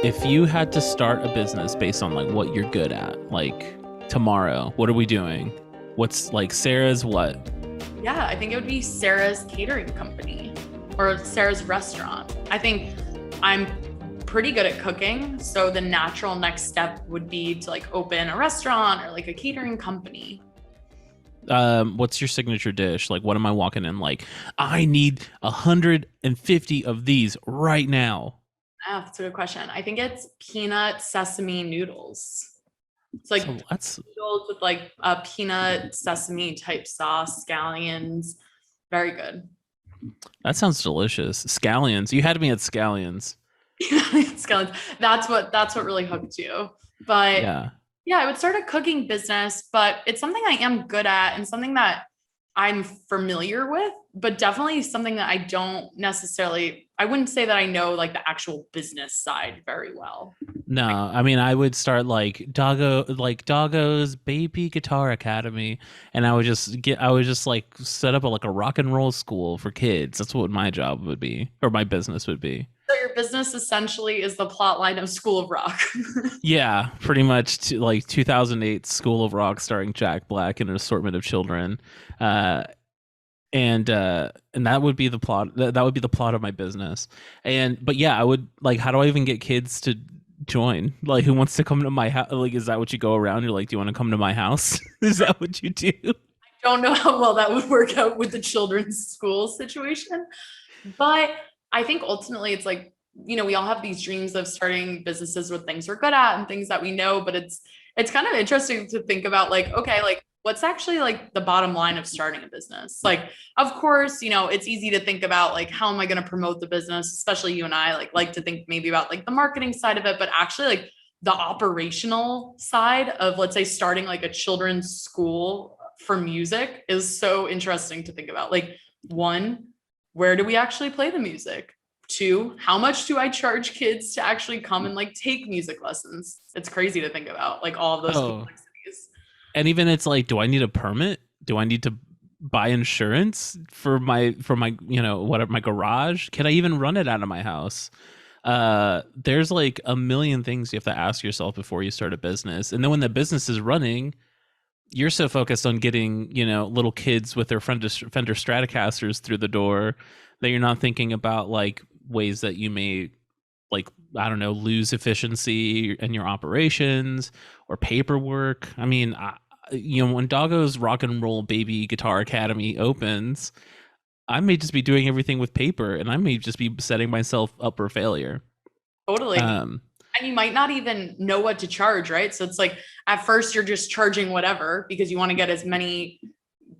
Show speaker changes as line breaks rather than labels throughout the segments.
If you had to start a business based on like what you're good at, like tomorrow, what are we doing? What's like Sarah's what?
Yeah, I think it would be Sarah's catering company or Sarah's restaurant. I think I'm pretty good at cooking, so the natural next step would be to like open a restaurant or like a catering company.
What's your signature dish? Like, what am I walking in? Like, I need 150 of these right now.
Ah, that's a good question. I think it's peanut sesame noodles. It's like
So that's
noodles with like a peanut sesame type sauce, scallions. Very good.
that sounds delicious. Scallions. You had me at scallions.
Scallions. That's what really hooked you. But
Yeah.
yeah, I would start a cooking business, but it's something I am good at and something that I'm familiar with, but definitely something that I wouldn't say that I know like the actual business side very well.
No, I mean I would start like Doggo's Baby Guitar Academy, and I would just like set up like a rock and roll school for kids. That's what my job would be, or my business would be.
So your business essentially is the plot line of School of Rock.
Yeah, pretty much like 2008 School of Rock starring Jack Black and an assortment of children. Uh, and that would be the plot. That would be the plot of my business. But yeah, I would like, how do I even get kids to join? Like, who wants to come to my house? Like, is that what you go around? You're like, do you want to come to my house? Is that what you do?
Don't know how well that would work out with the children's school situation. But I think ultimately it's like, we all have these dreams of starting businesses with things we're good at and things that we know, but it's kind of interesting to think about like, okay, like what's actually like the bottom line of starting a business? Like, of course, it's easy to think about like, how am I going to promote the business? Especially you and I like to think maybe about like the marketing side of it, but actually like the operational side of, let's say, starting like a children's school for music is so interesting to think about. Like, one, where do we actually play the music? Two, how much do I charge kids to actually come and like take music lessons? It's crazy to think about like all of those
Oh,
complexities.
and even it's like, do I need a permit? Do I need to buy insurance for my what, my garage? Can I even run it out of my house? There's like a million things you have to ask yourself before you start a business. And then when the business is running, you're so focused on getting, little kids with their Fender Stratocasters through the door that you're not thinking about like ways that you may, like, I don't know, lose efficiency in your operations or paperwork. I mean, when Doggo's Rock and Roll Baby Guitar Academy opens, I may just be doing everything with paper, and I may just be setting myself up for failure.
Totally.
Um,
And you might not even know what to charge, right? So it's like at first you're just charging whatever because you want to get as many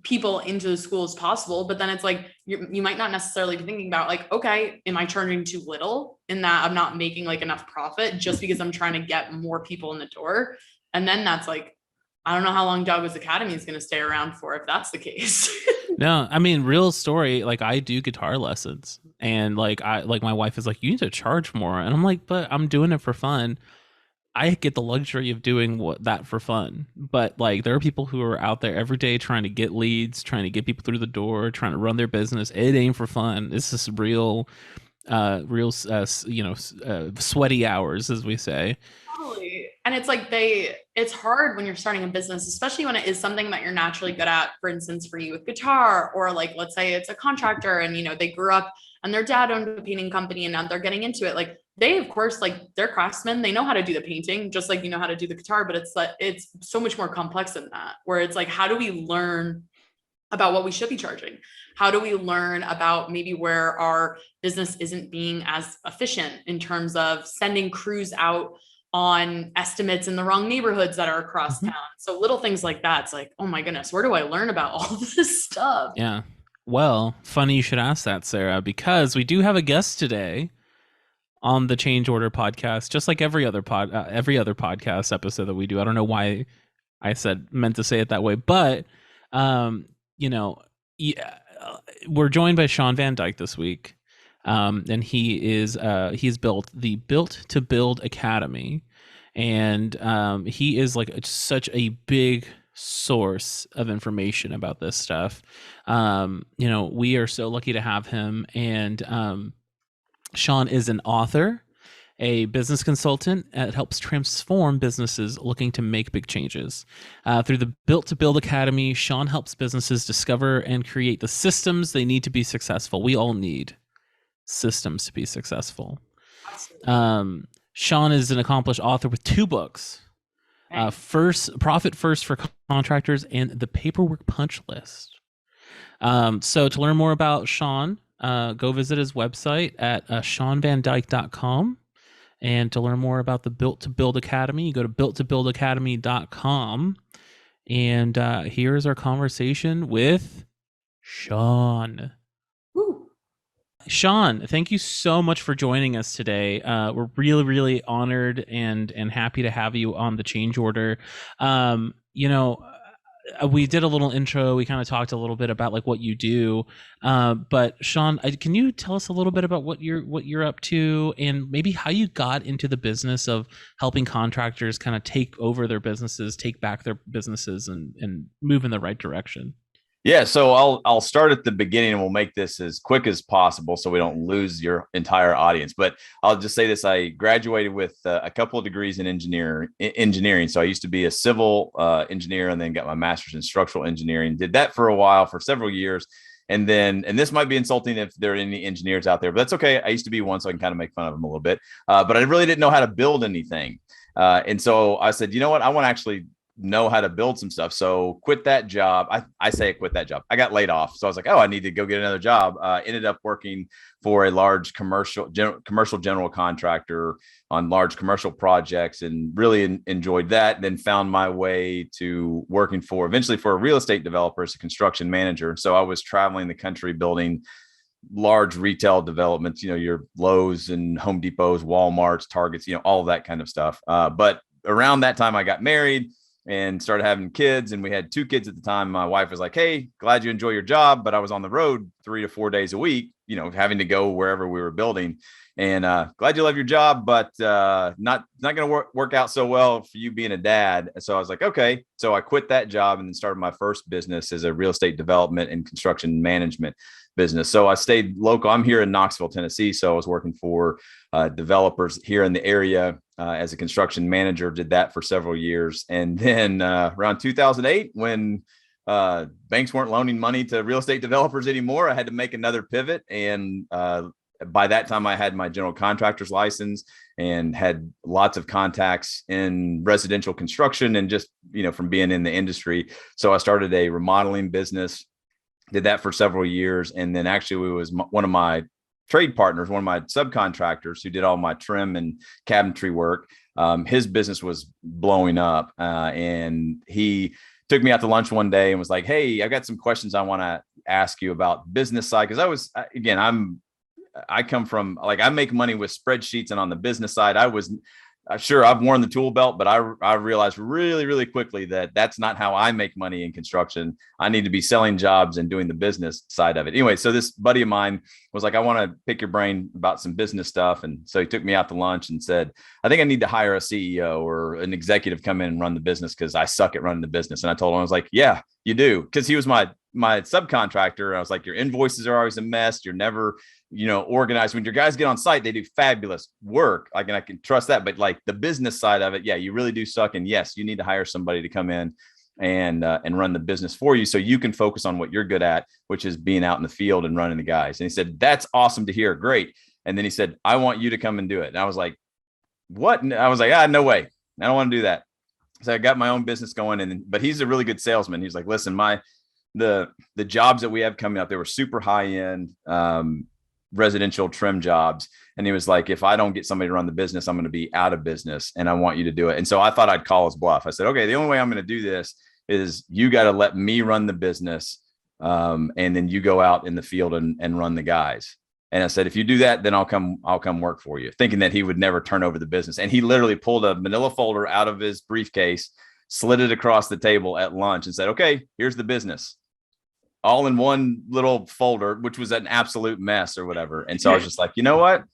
people into the school as possible. But then it's like you might not necessarily be thinking about like, okay, am I charging too little in that I'm not making like enough profit just because I'm trying to get more people in the door? And then that's like, I don't know how long Dogwood's Academy is going to stay around for if that's the case.
no, I mean, real story. Like, I do guitar lessons, and like my wife is like, you need to charge more, and I'm like, but I'm doing it for fun. I get the luxury of doing that for fun. But like, there are people who are out there every day trying to get leads, trying to get people through the door, trying to run their business. It ain't for fun. This is sweaty hours, as we say.
Totally. And it's like it's hard when you're starting a business, especially when it is something that you're naturally good at. For instance, for you with guitar, or like, let's say it's a contractor and, they grew up and their dad owned a painting company and now they're getting into it. Like they, of course, like they're craftsmen, they know how to do the painting, just like you know how to do the guitar, but it's like, it's so much more complex than that, where it's like, how do we learn about what we should be charging? How do we learn about maybe where our business isn't being as efficient in terms of sending crews out on estimates in the wrong neighborhoods that are across
Mhm.
town? So little things like that. It's like, oh my goodness, where do I learn about all this stuff?
Yeah. Well, funny you should ask that, Sarah, because we do have a guest today on the Change Order podcast, just like every other podcast episode that we do. I don't know why I meant to say it that way, but um, yeah, we're joined by Shawn Van Dyke this week, and he's built the Built to Build Academy, and he is like such a big source of information about this stuff. We are so lucky to have him. And Shawn is an author, a business consultant that helps transform businesses looking to make big changes. Through the Built to Build Academy, Shawn helps businesses discover and create the systems they need to be successful. We all need systems to be successful. Shawn is an accomplished author with 2 books. Profit First for Contractors and The Paperwork Punch List. So to learn more about Shawn, go visit his website at shawnvandyke.com. And to learn more about the Built to Build Academy, you go to builttobuildacademy.com. And here's our conversation with Shawn.
Woo.
Shawn, thank you so much for joining us today. We're really, really honored and happy to have you on the Change Order. We did a little intro. We kind of talked a little bit about like what you do. But Shawn, can you tell us a little bit about what you're up to and maybe how you got into the business of helping contractors kind of take over their businesses, take back their businesses and move in the right direction?
Yeah, so I'll start at the beginning and we'll make this as quick as possible so we don't lose your entire audience. But I'll just say this: I graduated with a couple of degrees in engineering. So I used to be a civil engineer and then got my master's in structural engineering. Did that for a while, for several years. And this might be insulting if there are any engineers out there, but that's okay. I used to be one, so I can kind of make fun of them a little bit. But I really didn't know how to build anything. And so I said, you know what? I want to actually know how to build some stuff. So quit that job. I say I quit that job. I got laid off. So I was like, oh, I need to go get another job. Ended up working for a large commercial general contractor on large commercial projects and really enjoyed that. Then found my way to working eventually for a real estate developer as a construction manager. So I was traveling the country building large retail developments, your Lowe's and Home Depots, Walmarts, Targets, all of that kind of stuff. But around that time I got married and started having kids. And we had 2 kids at the time. My wife was like, hey, glad you enjoy your job. But I was on the road 3 to 4 days a week, having to go wherever we were building. And glad you love your job, but not going to work out so well for you being a dad. So I was like, okay. So I quit that job and then started my first business as a real estate development and construction management business. So I stayed local. I'm here in Knoxville, Tennessee. So I was working for developers here in the area as a construction manager, did that for several years. And then around 2008, when banks weren't loaning money to real estate developers anymore, I had to make another pivot. And by that time I had my general contractor's license and had lots of contacts in residential construction and just, from being in the industry. So I started a remodeling business, did that for several years. And then actually one of my trade partners, one of my subcontractors who did all my trim and cabinetry work. His business was blowing up. And he took me out to lunch one day and was like, hey, I got some questions I want to ask you about business side. Cause I come from I make money with spreadsheets, and on the business side, I was sure I've worn the tool belt, but I realized really, really quickly that that's not how I make money in construction. I need to be selling jobs and doing the business side of it. Anyway, so this buddy of mine was like, I want to pick your brain about some business stuff. And so he took me out to lunch and said, I think I need to hire a CEO or an executive come in and run the business because I suck at running the business. And I told him, I was like, yeah, you do. Because he was my subcontractor. I was like, your invoices are always a mess. You're never organized. When your guys get on site, they do fabulous work. And I can trust that. But like the business side of it, yeah, you really do suck. And yes, you need to hire somebody to come in and run the business for you so you can focus on what you're good at, which is being out in the field and running the guys. And he said, that's awesome to hear. Great. And then he said, I want you to come and do it. And I was like, what? And I was like, no way. I don't want to do that. So I got my own business going. But he's a really good salesman. He's like, listen, the jobs that we have coming up, they were super high end, residential trim jobs. And he was like, if I don't get somebody to run the business, I'm going to be out of business and I want you to do it. And so I thought I'd call his bluff. I said, okay, the only way I'm going to do this is you got to let me run the business. And then you go out in the field and run the guys. And I said, if you do that, then I'll come work for you, thinking that he would never turn over the business. And he literally pulled a manila folder out of his briefcase, slid it across the table at lunch and said, okay, here's the business. All in one little folder, which was an absolute mess or whatever. And so I was just like, you know what?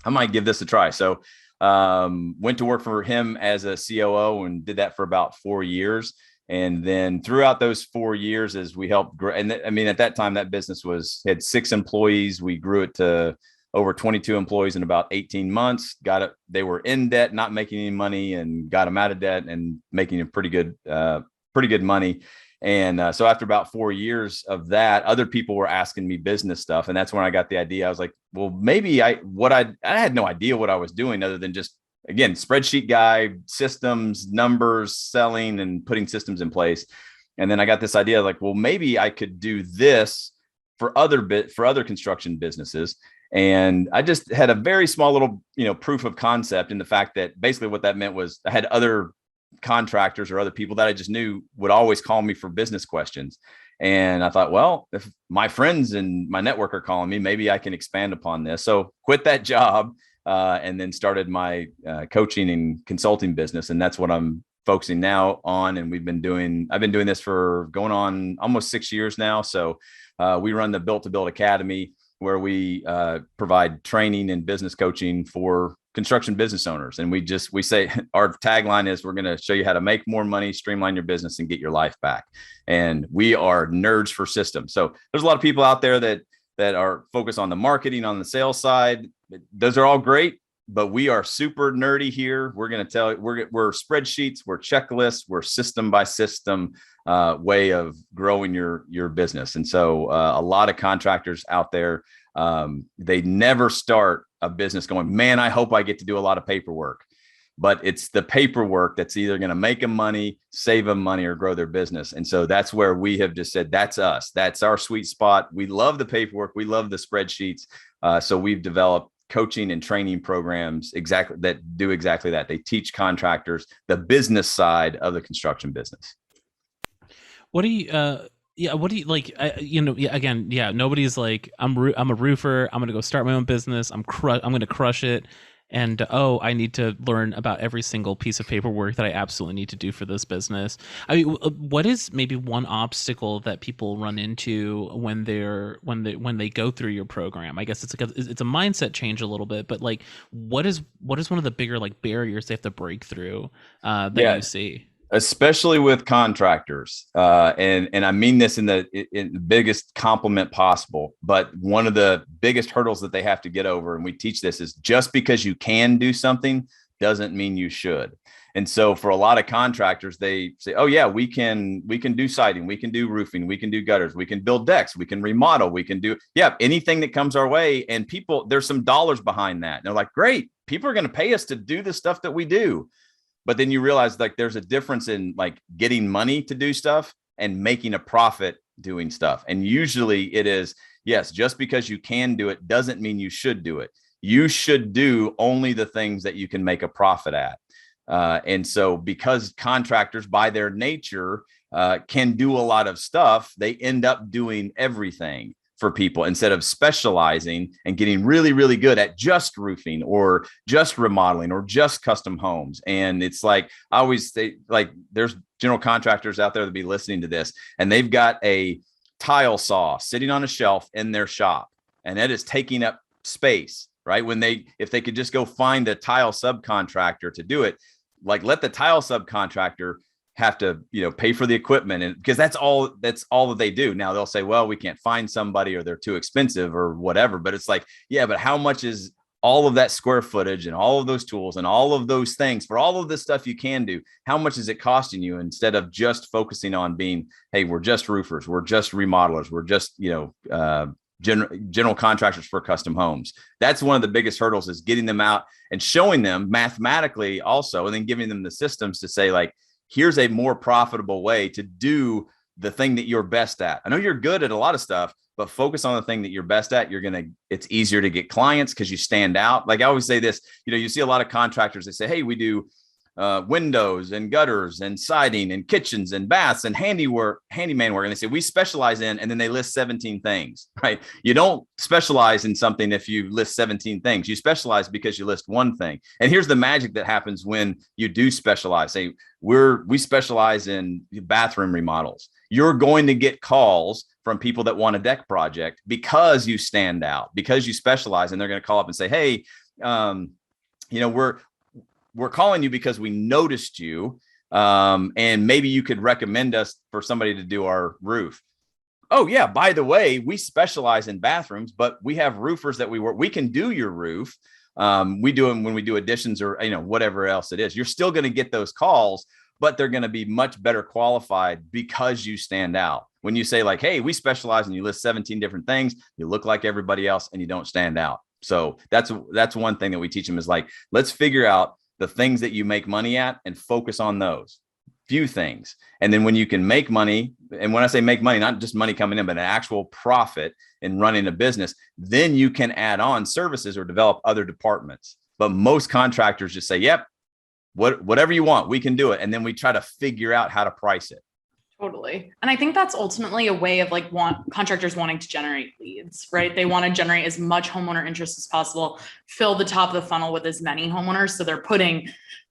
I might give this a try. So went to work for him as a COO and did that for about 4 years. And then throughout those 4 years, as we helped grow, and I mean, at that time, that business had 6 employees. We grew it to over 22 employees in about 18 months. Got it. They were in debt, not making any money, and got them out of debt and making a pretty good money. And so after about 4 years of that, other people were asking me business stuff. And that's when I got the idea. I was like, well, maybe I had no idea what I was doing other than just, again, spreadsheet guy, systems, numbers, selling, and putting systems in place. And then I got this idea like, well, maybe I could do this for other construction businesses. And I just had a very small little, proof of concept in the fact that basically what that meant was I had other contractors or other people that I just knew would always call me for business questions. And I thought, well, if my friends and my network are calling me, maybe I can expand upon this. So quit that job and then started my coaching and consulting business. And that's what I'm focusing now on. And I've been doing this for going on almost 6 years now. So we run the Built to Build Academy, where we provide training and business coaching for construction business owners. And we say our tagline is, we're going to show you how to make more money, streamline your business, and get your life back. And we are nerds for systems. So there's a lot of people out there that are focused on the marketing, on the sales side. Those are all great, but we are super nerdy here. We're going to tell you, we're spreadsheets, we're checklists, we're system by system way of growing your business. And so a lot of contractors out there, they never start a business going, man, I hope I get to do a lot of paperwork. But it's the paperwork that's either going to make them money, save them money, or grow their business. And so that's where we have just said, that's us. That's our sweet spot. We love the paperwork. We love the spreadsheets. So we've developed coaching and training programs that do exactly that. They teach contractors the business side of the construction business.
What do you what do you like? Nobody's like, I'm a roofer, I'm gonna go start my own business, I'm gonna crush it, and I need to learn about every single piece of paperwork that I absolutely need to do for this business. I mean, what is maybe one obstacle that people run into when they go through your program? I guess it's a mindset change a little bit, but like, what is one of the bigger like barriers they have to break through that you see?
Especially with contractors. And I mean this in the biggest compliment possible, but one of the biggest hurdles that they have to get over, and we teach this, is just because you can do something doesn't mean you should. And so for a lot of contractors, they say, oh yeah, we can do siding, we can do roofing, we can do gutters, we can build decks, we can remodel, we can do anything that comes our way. And people, there's some dollars behind that. And they're like, great, people are going to pay us to do the stuff that we do. But then you realize like there's a difference in like getting money to do stuff and making a profit doing stuff. And usually it is, yes, just because you can do it doesn't mean you should do it. You should do only the things that you can make a profit at. And so because contractors by their nature can do a lot of stuff, they end up doing everything for people instead of specializing and getting really, really good at just roofing or just remodeling or just custom homes. And it's like, I always say, like, there's general contractors out there that be listening to this, and they've got a tile saw sitting on a shelf in their shop, and that is taking up space, right? If they could just go find a tile subcontractor to do it, like, let the tile subcontractor have to, pay for the equipment, and because that's all that they do. Now they'll say, well, we can't find somebody, or they're too expensive or whatever. But it's like, yeah, but how much is all of that square footage and all of those tools and all of those things for all of this stuff you can do? How much is it costing you, instead of just focusing on being, hey, we're just roofers, we're just remodelers, we're just, general contractors for custom homes. That's one of the biggest hurdles, is getting them out and showing them mathematically also, and then giving them the systems to say, like, here's a more profitable way to do the thing that you're best at. I know you're good at a lot of stuff, but focus on the thing that you're best at. It's easier to get clients because you stand out. Like I always say this, you see a lot of contractors, they say, hey, we do windows and gutters and siding and kitchens and baths and handyman work. And they say, we specialize in, and then they list 17 things, right? You don't specialize in something if you list 17 things. You specialize because you list one thing. And here's the magic that happens when you do specialize. Say, we specialize in bathroom remodels. You're going to get calls from people that want a deck project because you stand out, because you specialize, and they're going to call up and say, hey, we're calling you because we noticed you. And maybe you could recommend us for somebody to do our roof. Oh yeah, by the way, we specialize in bathrooms, but we have roofers that we work. We can do your roof. We do them when we do additions or whatever else it is. You're still going to get those calls, but they're going to be much better qualified because you stand out. When you say like, hey, we specialize, and you list 17 different things, you look like everybody else and you don't stand out. So that's one thing that we teach them is like, let's figure out the things that you make money at and focus on those few things. And then when you can make money, and when I say make money, not just money coming in, but an actual profit in running a business, then you can add on services or develop other departments. But most contractors just say, yep, whatever you want, we can do it. And then we try to figure out how to price it.
Totally. And I think that's ultimately a way of like contractors wanting to generate leads, right? They want to generate as much homeowner interest as possible, fill the top of the funnel with as many homeowners. So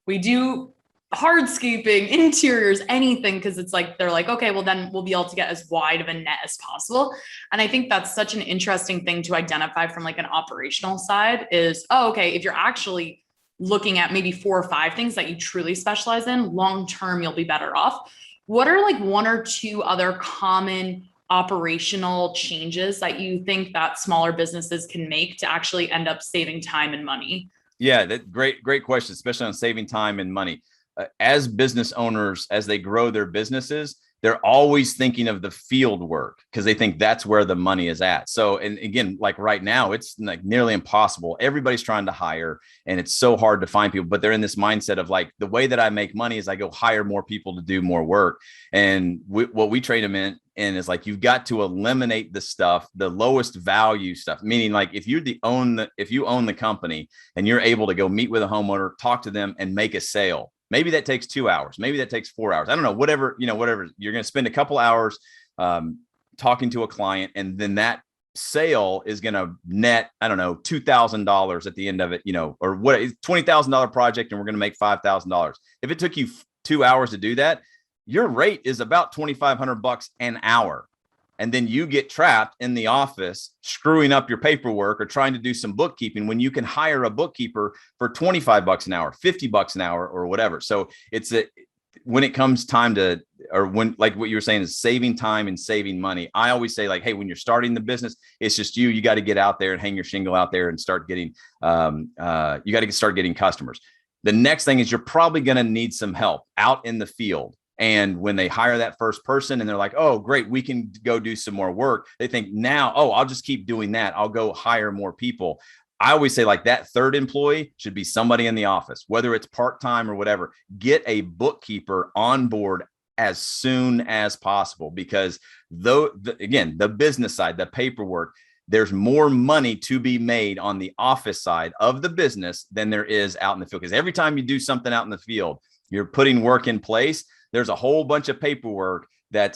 we do hardscaping, interiors, anything, because it's like, they're like, okay, well then we'll be able to get as wide of a net as possible. And I think that's such an interesting thing to identify from like an operational side is, oh, okay, if you're actually looking at maybe 4 or 5 things that you truly specialize in, long-term, you'll be better off. What are like 1 or 2 other common operational changes that you think that smaller businesses can make to actually end up saving time and money?
Yeah, that great question, especially on saving time and money. As business owners, as they grow their businesses, they're always thinking of the field work because they think that's where the money is at. So, and again, like right now, it's like nearly impossible. Everybody's trying to hire and it's so hard to find people, but they're in this mindset of like, the way that I make money is I go hire more people to do more work. And what we train them in is like, you've got to eliminate the stuff, the lowest value stuff, meaning like if you own the company and you're able to go meet with a homeowner, talk to them and make a sale. Maybe that takes 2 hours. Maybe that takes 4 hours. I don't know, whatever you're going to spend a couple hours talking to a client. And then that sale is going to net, I don't know, $2,000 at the end of it, or what, $20,000 project. And we're going to make $5,000. If it took you 2 hours to do that, your rate is about $2,500 an hour. And then you get trapped in the office screwing up your paperwork or trying to do some bookkeeping when you can hire a bookkeeper for $25 an hour, $50 an hour, or whatever. So when it comes time to, or when, like what you were saying is saving time and saving money. I always say like, hey, when you're starting the business, it's just you got to get out there and hang your shingle out there and start getting, you got to start getting customers. The next thing is you're probably going to need some help out in the field. And when they hire that first person and they're like, oh, great, we can go do some more work. They think now, oh, I'll just keep doing that. I'll go hire more people. I always say like that third employee should be somebody in the office, whether it's part-time or whatever. Get a bookkeeper on board as soon as possible, because the business side, the paperwork, there's more money to be made on the office side of the business than there is out in the field. Because every time you do something out in the field, you're putting work in place. There's a whole bunch of paperwork that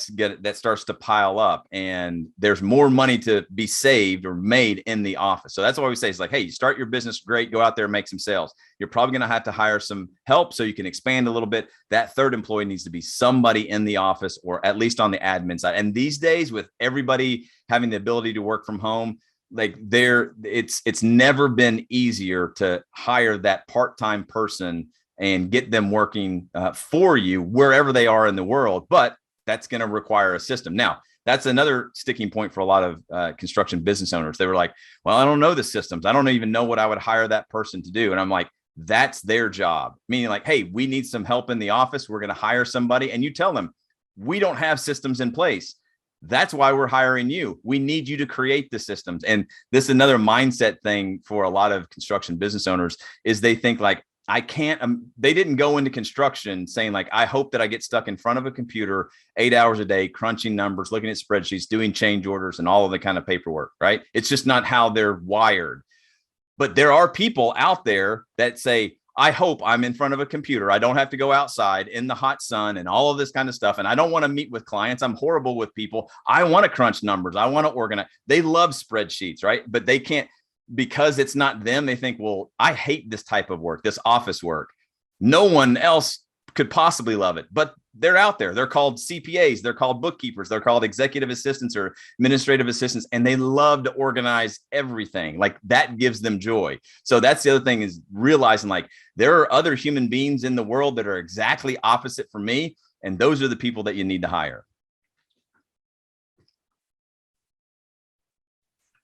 starts to pile up, and there's more money to be saved or made in the office. So that's why we say, it's like, hey, you start your business, great, go out there and make some sales. You're probably going to have to hire some help so you can expand a little bit. That third employee needs to be somebody in the office, or at least on the admin side. And these days, with everybody having the ability to work from home, like it's never been easier to hire that part-time person and get them working for you wherever they are in the world. But that's going to require a system. Now, that's another sticking point for a lot of construction business owners. They were like, well, I don't know the systems. I don't even know what I would hire that person to do. And I'm like, that's their job. Meaning like, hey, we need some help in the office. We're going to hire somebody. And you tell them, we don't have systems in place. That's why we're hiring you. We need you to create the systems. And this is another mindset thing for a lot of construction business owners, is they think like, I can't, they didn't go into construction saying like, I hope that I get stuck in front of a computer 8 hours a day, crunching numbers, looking at spreadsheets, doing change orders and all of the kind of paperwork, right? It's just not how they're wired. But there are people out there that say, I hope I'm in front of a computer. I don't have to go outside in the hot sun and all of this kind of stuff. And I don't want to meet with clients. I'm horrible with people. I want to crunch numbers. I want to organize. They love spreadsheets, right? But they can't, because it's not them. They think, well, I hate this type of work, this office work. No one else could possibly love it, but they're out there. They're called CPAs. They're called bookkeepers. They're called executive assistants or administrative assistants. And they love to organize everything. Like that gives them joy. So that's the other thing, is realizing like there are other human beings in the world that are exactly opposite from me. And those are the people that you need to hire.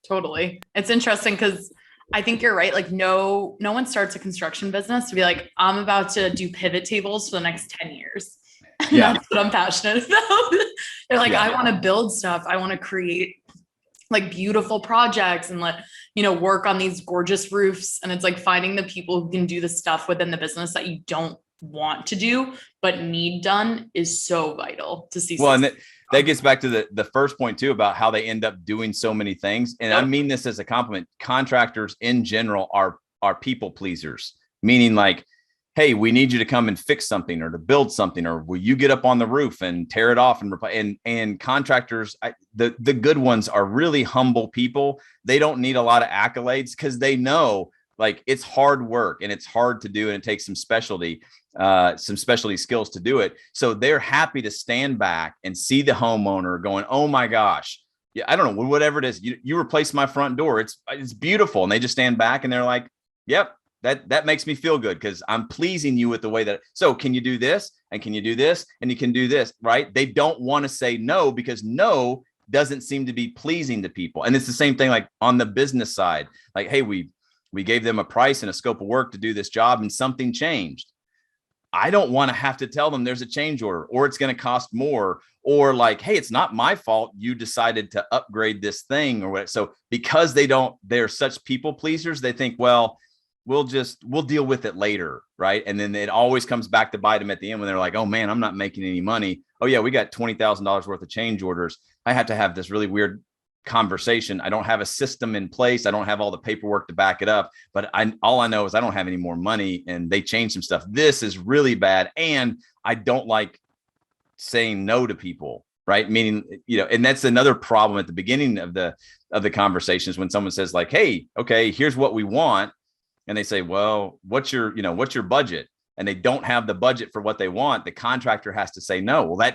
Totally. It's interesting because I think you're right. Like no one starts a construction business to be like, I'm about to do pivot tables for the next 10 years. And
Yeah.
that's what I'm passionate about. They're like,
Yeah.
I want to build stuff. I want to create like beautiful projects and work on these gorgeous roofs. And it's like finding the people who can do the stuff within the business that you don't want to do, but need done is so vital to see.
Well, and that gets back to the first point too, about how they end up doing so many things. And I mean this as a compliment. Contractors in general are people pleasers, meaning like, hey, we need you to come and fix something or to build something, or will you get up on the roof and tear it off and contractors, the good ones are really humble people. They don't need a lot of accolades because they know like it's hard work and it's hard to do. And it takes some specialty skills to do it. So they're happy to stand back and see the homeowner going, oh my gosh, yeah, I don't know, whatever it is, you replaced my front door. It's beautiful. And they just stand back and they're like, yep, that makes me feel good because I'm pleasing you with the way that, so can you do this? And can you do this? And you can do this, right? They don't want to say no because no doesn't seem to be pleasing to people. And it's the same thing like on the business side, like, hey, we gave them a price and a scope of work to do this job and something changed. I don't want to have to tell them there's a change order or it's going to cost more, or like, hey, it's not my fault you decided to upgrade this thing or what. So because they're such people pleasers, they think, well, we'll deal with it later. Right. And then it always comes back to bite them at the end when they're like, oh man, I'm not making any money. Oh yeah, we got $20,000 worth of change orders. I have to have this really weird conversation. I don't have a system in place. I don't have all the paperwork to back it up, but all I know is I don't have any more money and they changed some stuff. This is really bad. And I don't like saying no to people, right? Meaning, and that's another problem at the beginning of the conversations when someone says like, hey, okay, here's what we want. And they say, well, what's your budget? And they don't have the budget for what they want. The contractor has to say no. Well,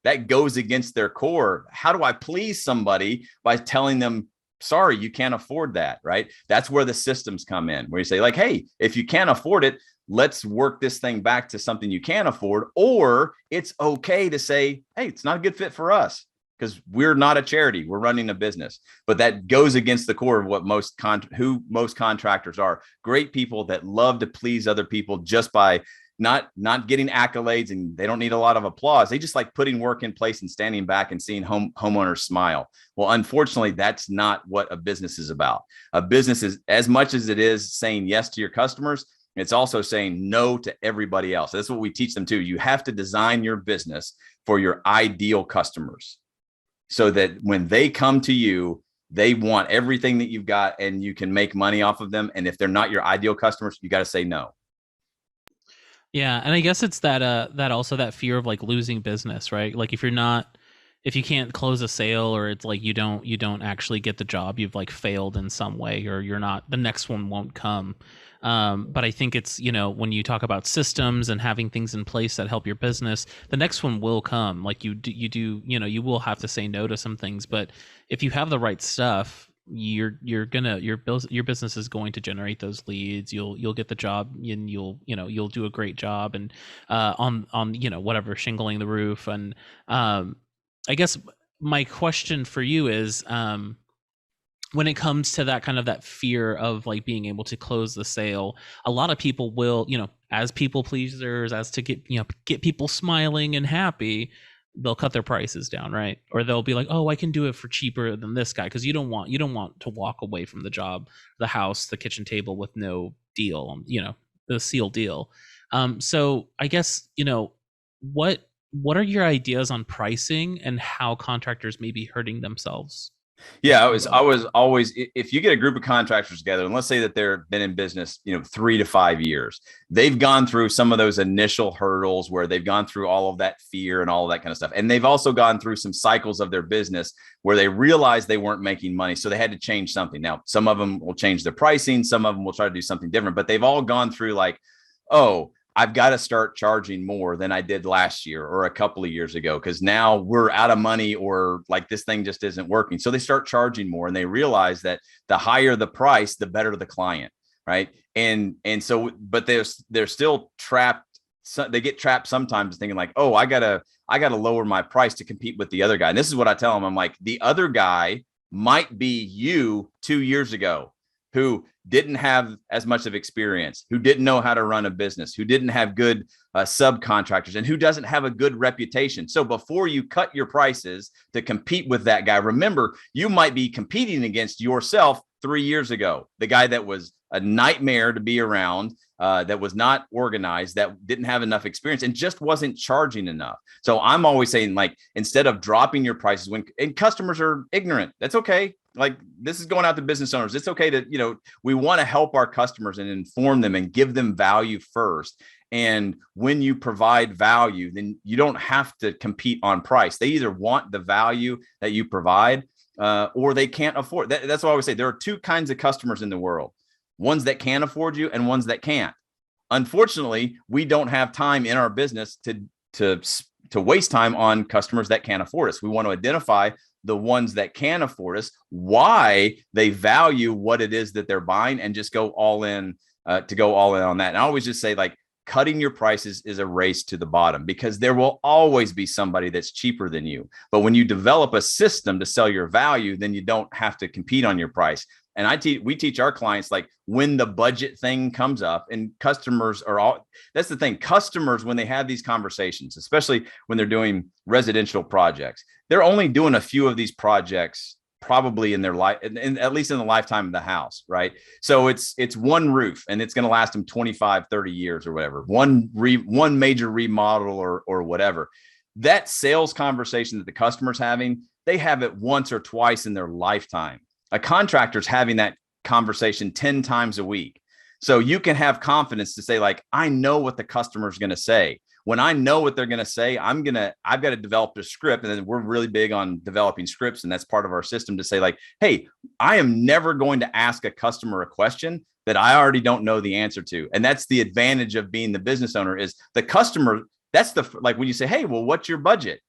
that goes against their core. How do I please somebody by telling them, sorry, you can't afford that, right? That's where the systems come in, where you say like, hey, if you can't afford it, let's work this thing back to something you can afford. Or it's okay to say, hey, it's not a good fit for us because we're not a charity. We're running a business. But that goes against the core of what most contractors are. Great people that love to please other people just by not getting accolades, and they don't need a lot of applause. They just like putting work in place and standing back and seeing homeowners smile. Well, unfortunately, that's not what a business is about. A business is, as much as it is saying yes to your customers, it's also saying no to everybody else. That's what we teach them too. You have to design your business for your ideal customers so that when they come to you, they want everything that you've got and you can make money off of them. And if they're not your ideal customers, you got to say no.
Yeah, and I guess it's that also that fear of like losing business, right? Like if you can't close a sale, or it's like you don't actually get the job, you've like failed in some way, or the next one won't come. But I think it's, when you talk about systems and having things in place that help your business, the next one will come. Like you will have to say no to some things, but if you have the right stuff, your business is going to generate those leads. You'll get the job and you'll do a great job and on whatever, shingling the roof. And I guess my question for you is when it comes to that kind of that fear of like being able to close the sale, a lot of people will, as people pleasers, as to get people smiling and happy, they'll cut their prices down, right? Or they'll be like, oh, I can do it for cheaper than this guy, because you don't want to walk away from the job, the house, the kitchen table with no deal, the sealed deal. So I guess, what are your ideas on pricing and how contractors may be hurting themselves?
Yeah, I was always, if you get a group of contractors together, and let's say that they've been in business, 3 to 5 years, they've gone through some of those initial hurdles where they've gone through all of that fear and all of that kind of stuff. And they've also gone through some cycles of their business where they realized they weren't making money. So they had to change something. Now, some of them will change their pricing. Some of them will try to do something different, but they've all gone through like, oh, I've got to start charging more than I did last year or a couple of years ago, because now we're out of money, or like this thing just isn't working. So they start charging more, and they realize that the higher the price, the better the client, right? And so, but they're still trapped. So they get trapped sometimes thinking like, oh, I gotta lower my price to compete with the other guy. And this is what I tell them. I'm like, the other guy might be you 2 years ago, who didn't have as much of experience, who didn't know how to run a business, who didn't have good subcontractors, and who doesn't have a good reputation. So before you cut your prices to compete with that guy, remember, you might be competing against yourself 3 years ago, the guy that was a nightmare to be around, that was not organized, that didn't have enough experience, and just wasn't charging enough. So I'm always saying, like, instead of dropping your prices and customers are ignorant, that's okay. Like, this is going out to business owners. It's okay to, we want to help our customers and inform them and give them value first. And when you provide value, then you don't have to compete on price. They either want the value that you provide, or they can't afford. That's what I always say. There are two kinds of customers in the world: ones that can afford you and ones that can't. Unfortunately, we don't have time in our business to waste time on customers that can't afford us. We want to identify the ones that can afford us, why they value what it is that they're buying, and just go all in on that. And I always just say, like, cutting your prices is a race to the bottom, because there will always be somebody that's cheaper than you. But when you develop a system to sell your value, then you don't have to compete on your price. And we teach our clients, like, when the budget thing comes up, and customers are that's the thing. Customers, when they have these conversations, especially when they're doing residential projects, they're only doing a few of these projects probably in their life, and at least in the lifetime of the house, right? So it's one roof, and it's going to last them 25, 30 years or whatever, one major remodel or whatever. That sales conversation that the customer's having, they have it once or twice in their lifetime. A contractor's having that conversation 10 times a week. So you can have confidence to say, like, I know what the customer's going to say. When I know what they're going to say, I've got to develop a script. And then we're really big on developing scripts. And that's part of our system to say, like, hey, I am never going to ask a customer a question that I already don't know the answer to. And that's the advantage of being the business owner, is the customer. That's like when you say, hey, well, what's your budget?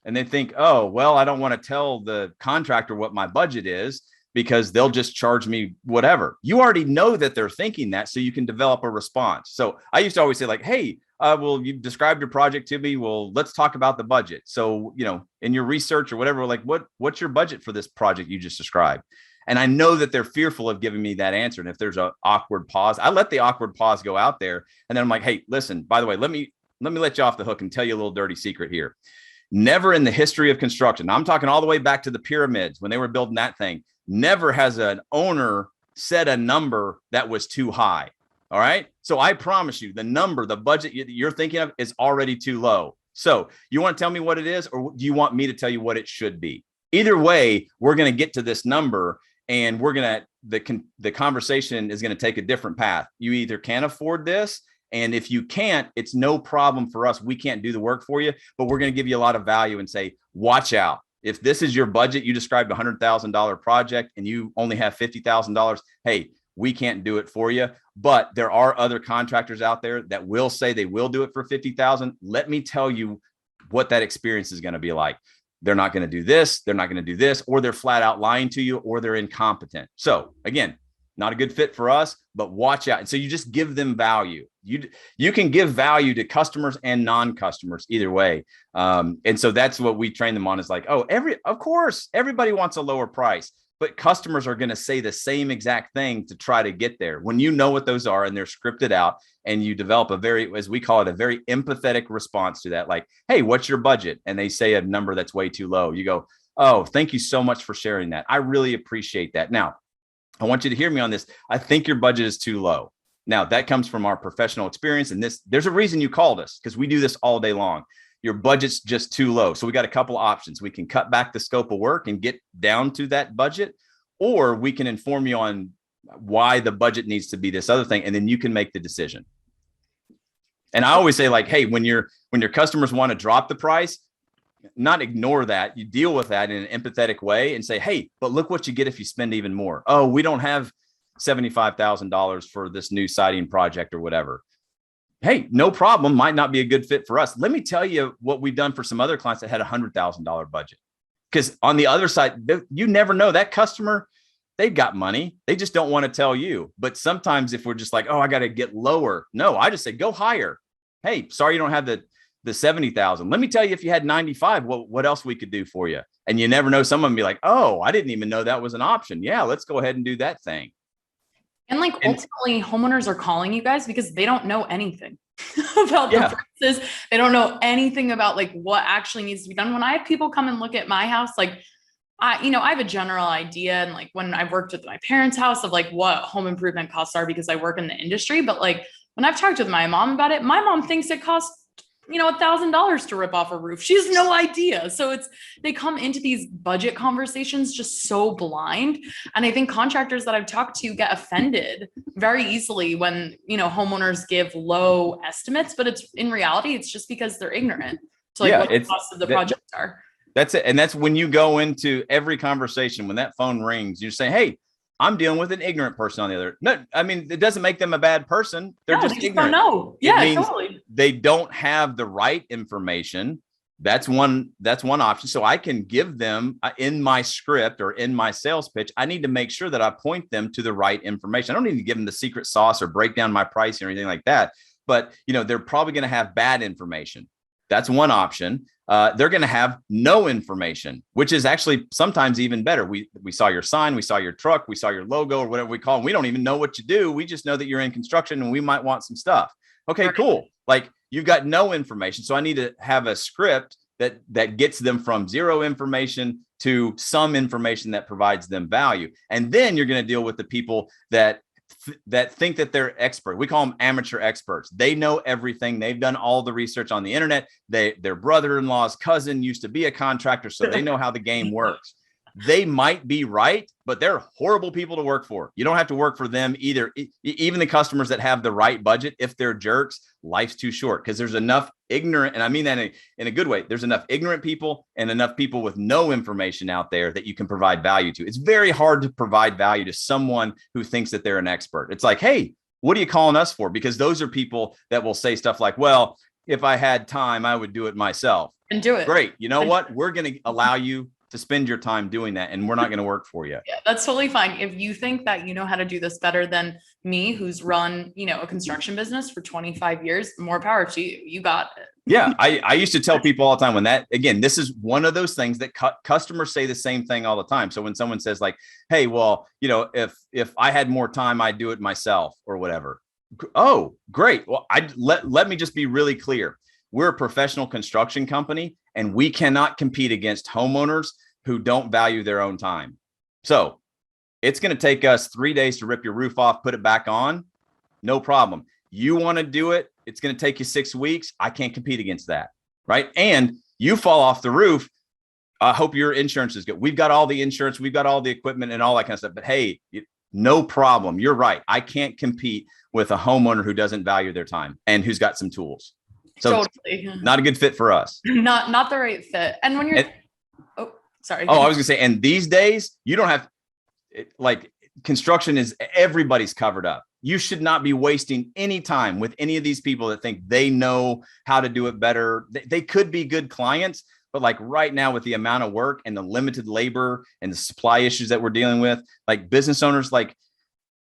And they think, oh, well, I don't want to tell the contractor what my budget is, because they'll just charge me whatever. You already know that they're thinking that, so you can develop a response. So I used to always say, like, hey, well, you described your project to me. Well, let's talk about the budget. So, in your research or whatever, like, what's your budget for this project you just described? And I know that they're fearful of giving me that answer. And if there's an awkward pause, I let the awkward pause go out there. And then I'm like, hey, listen, by the way, let me let you off the hook and tell you a little dirty secret here. Never in the history of construction, I'm talking all the way back to the pyramids when they were building that thing, never has an owner set a number that was too high. All right. So I promise you, the budget you're thinking of is already too low. So you want to tell me what it is, or do you want me to tell you what it should be? Either way, we're going to get to this number, and the conversation is going to take a different path. You either can afford this, and if you can't, it's no problem for us. We can't do the work for you, but we're going to give you a lot of value and say, watch out. If this is your budget, you described a $100,000 project and you only have $50,000. Hey, we can't do it for you, but there are other contractors out there that will say they will do it for $50,000. Let me tell you what that experience is going to be like. They're not going to do this. They're not going to do this, or they're flat out lying to you, or they're incompetent. So again, not a good fit for us, but watch out. And so you just give them value. You can give value to customers and non-customers either way. And so that's what we train them on, is like, oh, of course, everybody wants a lower price, but customers are going to say the same exact thing to try to get there. When you know what those are and they're scripted out, and you develop a very, as we call it, a very empathetic response to that, like, hey, what's your budget? And they say a number that's way too low. You go, oh, thank you so much for sharing that. I really appreciate that. Now, I want you to hear me on this. I think your budget is too low. Now, that comes from our professional experience. And there's a reason you called us, because we do this all day long. Your budget's just too low. So we got a couple options. We can cut back the scope of work and get down to that budget, or we can inform you on why the budget needs to be this other thing. And then you can make the decision. And I always say, like, hey, when your customers want to drop the price, not ignore that. You deal with that in an empathetic way and say, hey, but look what you get if you spend even more. Oh, we don't have $75,000 for this new siding project or whatever. hey, no problem. Might not be a good fit for us. Let me tell you what we've done for some other clients that had $100,000 budget. Because on the other side, you never know, that customer, they've got money. They just don't want to tell you. But sometimes if we're just like, oh, I got to get lower. No, I just say, go higher. Hey, sorry, you don't have the 70,000. Let me tell you, if you had 95, what else we could do for you. And you never know, someone be like, oh, I didn't even know that was an option. Yeah, let's go ahead and do that thing.
And like ultimately homeowners are calling you guys because they don't know anything about the prices. They don't know anything about like what actually needs to be done. When I have people come and look at my house, like I have a general idea. And like when I've worked with my parents' house of like what home improvement costs are because I work in the industry. But like when I've talked with my mom about it, my mom thinks it costs $1,000 to rip off a roof. She has no idea. So they come into these budget conversations just so blind. And I think contractors that I've talked to get offended very easily when, homeowners give low estimates, but in reality, it's just because they're ignorant to like what the cost of the projects are.
That's it. And that's when you go into every conversation, when that phone rings, you say, hey, I'm dealing with an ignorant person on the other. No, I mean, it doesn't make them a bad person. They're just ignorant.
Don't know. Yeah, totally.
They don't have the right information. That's one option. So I can give them in my script or in my sales pitch, I need to make sure that I point them to the right information. I don't need to give them the secret sauce or break down my pricing or anything like that. But, they're probably going to have bad information. That's one option. They're going to have no information, which is actually sometimes even better. We saw your sign, we saw your truck, we saw your logo or whatever we call them. We don't even know what you do. We just know that you're in construction and we might want some stuff. Okay, cool. Like you've got no information. So I need to have a script that gets them from zero information to some information that provides them value. And then you're going to deal with the people that think that they're expert. We call them amateur experts. They know everything. They've done all the research on the internet. Their brother-in-law's cousin used to be a contractor, so they know how the game works. They might be right, but they're horrible people to work for. You don't have to work for them either. Even the customers that have the right budget, if they're jerks, life's too short because there's enough ignorant, and I mean that in a good way. There's enough ignorant people and enough people with no information out there that you can provide value to. It's very hard to provide value to someone who thinks that they're an expert. It's like, hey, what are you calling us for? Because those are people that will say stuff like, well, if I had time, I would do it myself.
And do it.
Great. You know what? We're going to allow you to spend your time doing that, and we're not going to work for you.
Yeah, that's totally fine. If you think that you know how to do this better than me, who's run, a construction business for 25 years, more power to you. You got it.
Yeah. I used to tell people all the time this is one of those things that customers say the same thing all the time. So when someone says like, hey, well, if I had more time, I'd do it myself or whatever. Oh, great. Well, let me just be really clear. We're a professional construction company and we cannot compete against homeowners who don't value their own time. So it's going to take us 3 days to rip your roof off, put it back on. No problem. You want to do it. It's going to take you 6 weeks. I can't compete against that. Right. And you fall off the roof. I hope your insurance is good. We've got all the insurance. We've got all the equipment and all that kind of stuff. But hey, no problem. You're right. I can't compete with a homeowner who doesn't value their time and who's got some tools. So totally. Not a good fit for us.
Not the right fit. And when you're, sorry.
I was gonna say, and these days you don't have construction is everybody's covered up. You should not be wasting any time with any of these people that think they know how to do it better. They could be good clients, but like right now with the amount of work and the limited labor and the supply issues that we're dealing with, like business owners,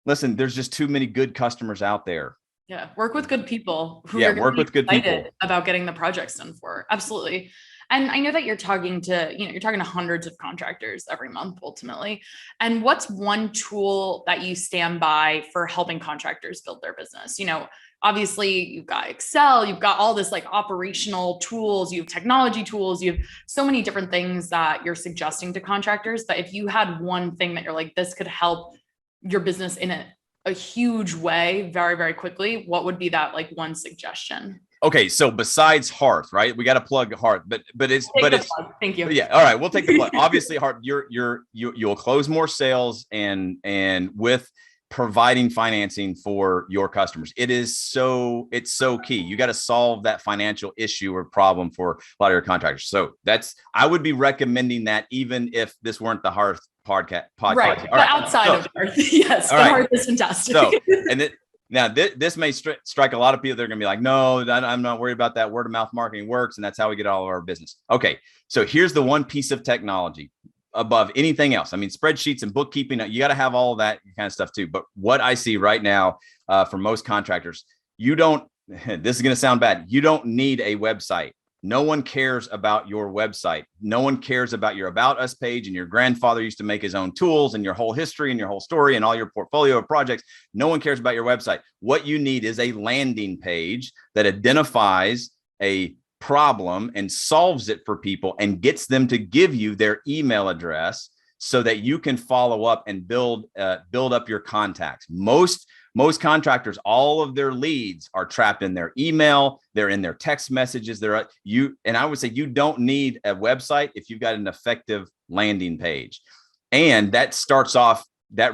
listen, there's just too many good customers out there.
Yeah. Work with good people who
are work with good people
about getting the projects done for. Absolutely. And I know that you're talking to hundreds of contractors every month ultimately. And what's one tool that you stand by for helping contractors build their business? Obviously you've got Excel, you've got all this like operational tools, you have technology tools, you have so many different things that you're suggesting to contractors. But if you had one thing that you're like, this could help your business in a huge way very, very quickly, what would be that like one suggestion?
Okay. So besides Hearth, right? We got to plug Hearth, but it's
thank you.
Yeah. All right. We'll take the plug. Obviously Hearth, you'll close more sales and with providing financing for your customers. It's so key. You got to solve that financial issue or problem for a lot of your contractors. So I would be recommending that even if this weren't the Hearth podcast.
Right. But outside of Hearth, yes, the Hearth is fantastic.
So, and Now, this may strike a lot of people. They're going to be like, no, I'm not worried about that. Word of mouth marketing works. And that's how we get all of our business. Okay. So here's the one piece of technology above anything else. I mean, spreadsheets and bookkeeping, you got to have all of that kind of stuff too. But what I see right now for most contractors, this is going to sound bad. You don't need a website. No one cares about your website. No one cares about your About Us page, and your grandfather used to make his own tools and your whole history and your whole story and all your portfolio of projects. No one cares about your website. What you need is a landing page that identifies a problem and solves it for people and gets them to give you their email address so that you can follow up and build up your contacts. Most contractors, all of their leads are trapped in their email. They're in their text messages. And I would say you don't need a website if you've got an effective landing page. And that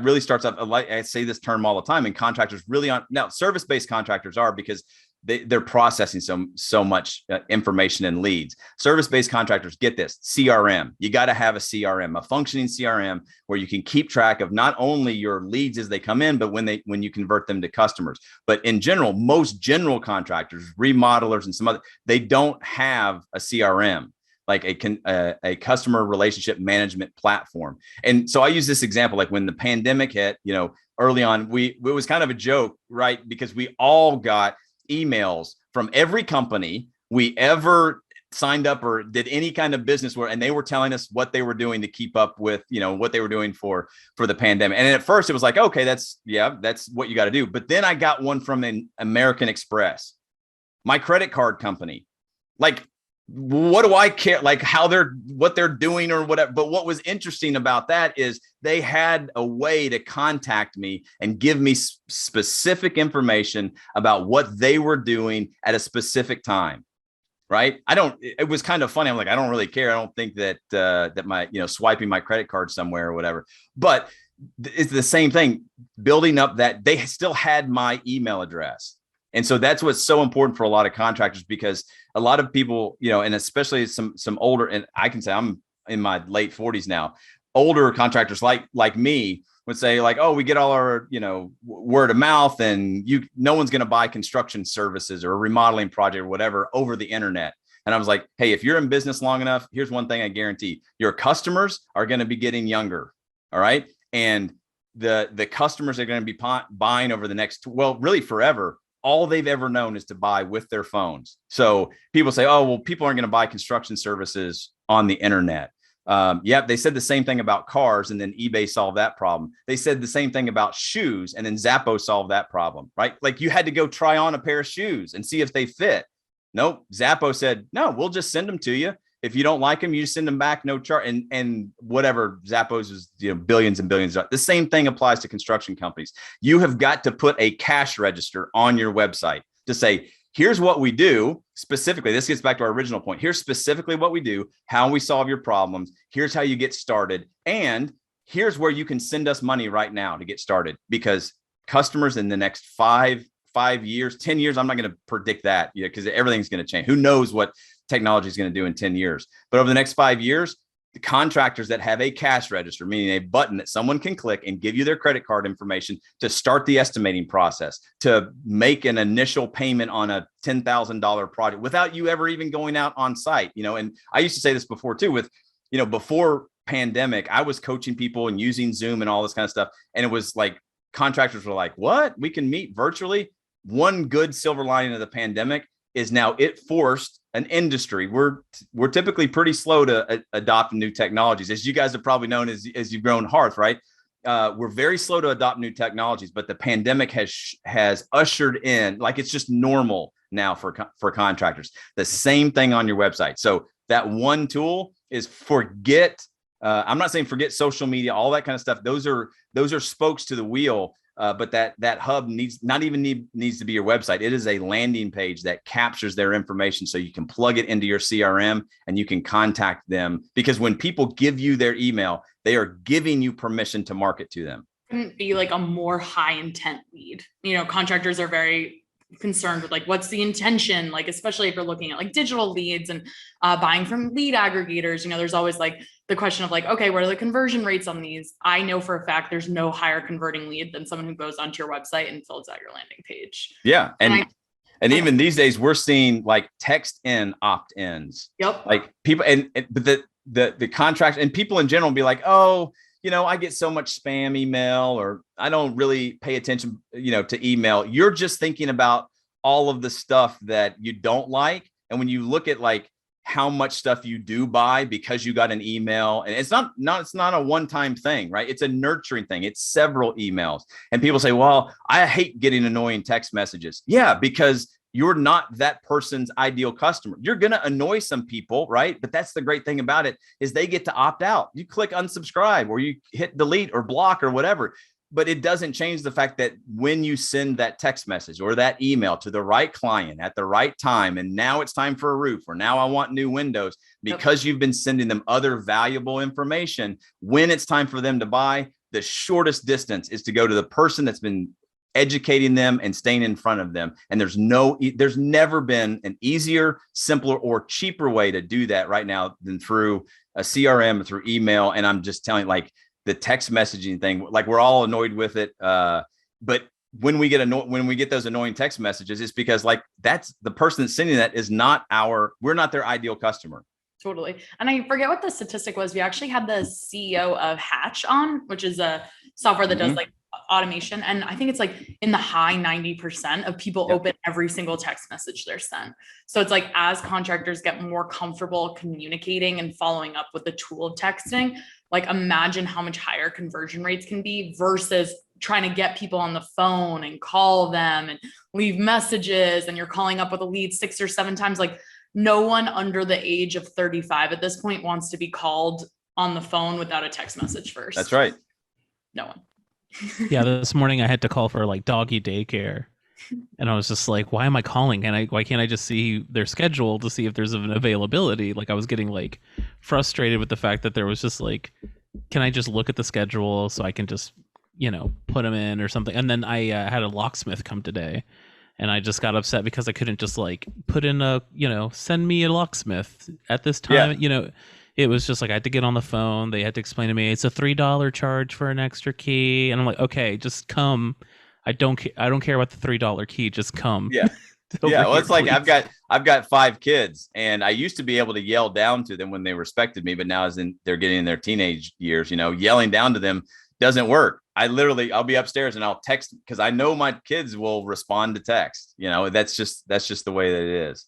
really starts off, like I say this term all the time, and contractors now service-based contractors are, because they're processing so much information and leads. Service-based contractors, get this, CRM. You got to have a CRM, a functioning CRM, where you can keep track of not only your leads as they come in, but when you convert them to customers. But in general, most general contractors, remodelers and some other, they don't have a CRM, like a customer relationship management platform. And so I use this example, like when the pandemic hit, early on, it was kind of a joke, right? Because we all got emails from every company we ever signed up or did any kind of business and they were telling us what they were doing to keep up with, what they were doing for the pandemic. And at first it was like, okay, that's what you got to do. But then I got one from an American Express, my credit card company. Like, what do I care? Like what they're doing or whatever. But what was interesting about that is they had a way to contact me and give me specific information about what they were doing at a specific time. Right. It was kind of funny. I'm like, I don't really care. I don't think that my, swiping my credit card somewhere or whatever, but it's the same thing, building up that they still had my email address. And so that's what's so important for a lot of contractors, because a lot of people, and especially some older, and I can say I'm in my late 40s now, older contractors like me would say like, oh, we get all our, word of mouth, and no one's going to buy construction services or a remodeling project or whatever over the internet. And I was like, hey, if you're in business long enough, here's one thing I guarantee: your customers are going to be getting younger. All right. And the customers are going to be buying over the next, really forever. All they've ever known is to buy with their phones. So people say, oh, well, people aren't going to buy construction services on the internet. They said the same thing about cars, and then eBay solved that problem. They said the same thing about shoes, and then Zappos solved that problem, right? Like you had to go try on a pair of shoes and see if they fit. Nope. Zappos said, no, we'll just send them to you. If you don't like them, you just send them back, no charge. And whatever, Zappos is billions and billions. The same thing applies to construction companies. You have got to put a cash register on your website to say, here's what we do specifically. This gets back to our original point. Here's specifically what we do, how we solve your problems. Here's how you get started. And here's where you can send us money right now to get started, because customers in the next 5 years, 10 years, I'm not going to predict that because everything's going to change. Who knows what technology is going to do in 10 years. But over the next 5 years, the contractors that have a cash register, meaning a button that someone can click and give you their credit card information to start the estimating process, to make an initial payment on a $10,000 project without you ever even going out on site, and I used to say this before too, with, before pandemic, I was coaching people and using Zoom and all this kind of stuff. And it was like, contractors were like, what? We can meet virtually? One good silver lining of the pandemic is now it forced an industry. We're typically pretty slow to adopt new technologies, as you guys have probably known as you've grown Hearth, right? We're very slow to adopt new technologies, but the pandemic has ushered in, like, it's just normal now for contractors. The same thing on your website. So that one tool is I'm not saying forget social media, all that kind of stuff. Those are spokes to the wheel. But that hub needs to be your website. It is a landing page that captures their information, so you can plug it into your CRM and you can contact them. Because when people give you their email, they are giving you permission to market to them.
Couldn't be like a more high intent lead. Contractors are very concerned with like, what's the intention? Like, especially if you're looking at like digital leads and buying from lead aggregators, there's always like the question of like, okay, what are the conversion rates on these? I know for a fact there's no higher converting lead than someone who goes onto your website and fills out your landing page.
Yeah. And even these days we're seeing like text in opt-ins.
Yep.
Like people but the contract and people in general be like, oh, I get so much spam email, or I don't really pay attention, to email. You're just thinking about all of the stuff that you don't like. And when you look at like how much stuff you do buy because you got an email, and it's not a one-time thing, right? It's a nurturing thing. It's several emails. And people say, well, I hate getting annoying text messages. Yeah, because you're not that person's ideal customer. You're going to annoy some people, right? But that's the great thing about it, is they get to opt out. You click unsubscribe, or you hit delete or block or whatever. But it doesn't change the fact that when you send that text message or that email to the right client at the right time, and now it's time for a roof, or now I want new windows, because you've been sending them other valuable information, when it's time for them to buy, the shortest distance is to go to the person that's been educating them and staying in front of them. And there's never been an easier, simpler, or cheaper way to do that right now than through a CRM, through email. And I'm just telling, like, the text messaging thing, like, we're all annoyed with it. But when we get those annoying text messages, it's because like that's the person that's sending that we're not their ideal customer.
Totally. And I forget what the statistic was. We actually had the CEO of Hatch on, which is a software that does like automation. And I think it's like in the high 90% of people open every single text message they're sent. So it's like, as contractors get more comfortable communicating and following up with the tool of texting, like, imagine how much higher conversion rates can be versus trying to get people on the phone and call them and leave messages, and you're calling up with a lead 6 or 7 times. Like, no one under the age of 35 at this point wants to be called on the phone without a text message first.
That's right.
No one.
Yeah, this morning I had to call for like doggy daycare, and I was just like, why am I calling? And why can't I just see their schedule to see if there's an availability? Like, I was getting like frustrated with the fact that there was just like, can I just look at the schedule so I can just, put them in or something? And then I had a locksmith come today, and I just got upset because I couldn't just like put in send me a locksmith at this time. Yeah. It was just like, I had to get on the phone. They had to explain to me it's a $3 charge for an extra key. And I'm like, okay, just come. I don't care about the $3 key. Just come.
Yeah. Yeah. Well, it's like, I've got 5 kids, and I used to be able to yell down to them when they respected me, but now they're getting in their teenage years, yelling down to them doesn't work. I'll be upstairs and I'll text, because I know my kids will respond to text. That's just the way that it is.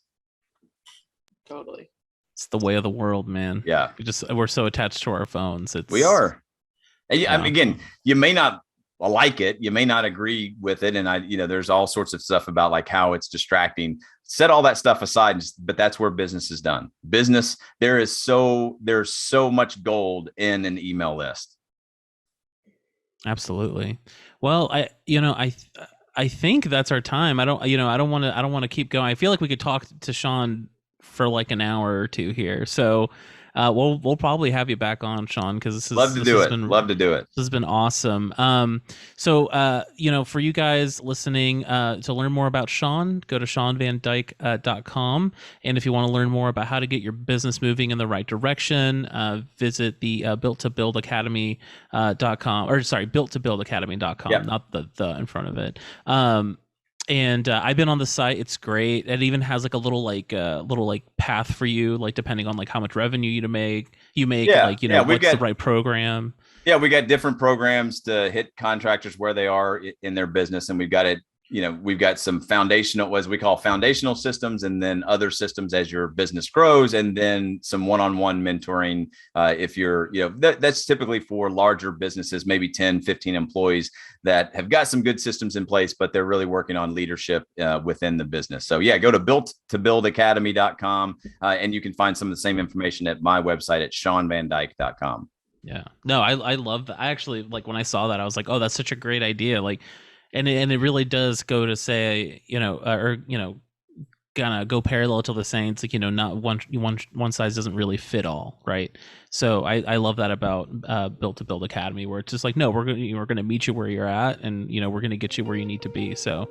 Totally.
It's the way of the world, man.
Yeah.
We're so attached to our phones.
We are. And I mean, again, you may not like it, you may not agree with it. And there's all sorts of stuff about like how it's distracting. Set all that stuff aside, but that's where business is done. Business, there's so much gold in an email list.
Absolutely. Well, I think that's our time. I don't want to keep going. I feel like we could talk to Shawn for like an hour or two here. So we'll probably have you back on, Shawn, because this is
love to do it. This
has been awesome. So for you guys listening, to learn more about Shawn, go to ShawnVanDyke.com. And if you want to learn more about how to get your business moving in the right direction, visit the built2buildacademy.com, or sorry, built2buildacademy.com, not the in front of it. And I've been on the site. It's great. It even has like a little path for you, like depending on like how much revenue you make, what's the right program.
Yeah, we got different programs to hit contractors where they are in their business, and we've got we've got some foundational, as we call foundational systems, and then other systems as your business grows, and then some one-on-one mentoring. If you're, that's typically for larger businesses, maybe 10, 15 employees that have got some good systems in place, but they're really working on leadership within the business. So yeah, go to built2buildacademy.com, and you can find some of the same information at my website at ShawnVanDyke.com.
Yeah, no, I love that. I actually, like, when I saw that, I was like, oh, that's such a great idea. Like, and it really does go to say, gonna go parallel to the Saints, like, not one size doesn't really fit all, right? So I love that about Built to Build Academy, where it's just like, no, we're gonna meet you where you're at, and we're gonna get you where you need to be. So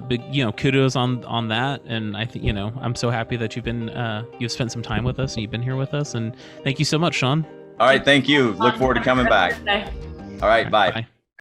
big kudos on that, and I think I'm so happy that you've spent some time with us and you've been here with us, and thank you so much, Shawn.
All right, thank you. Look forward to coming back. All right, bye.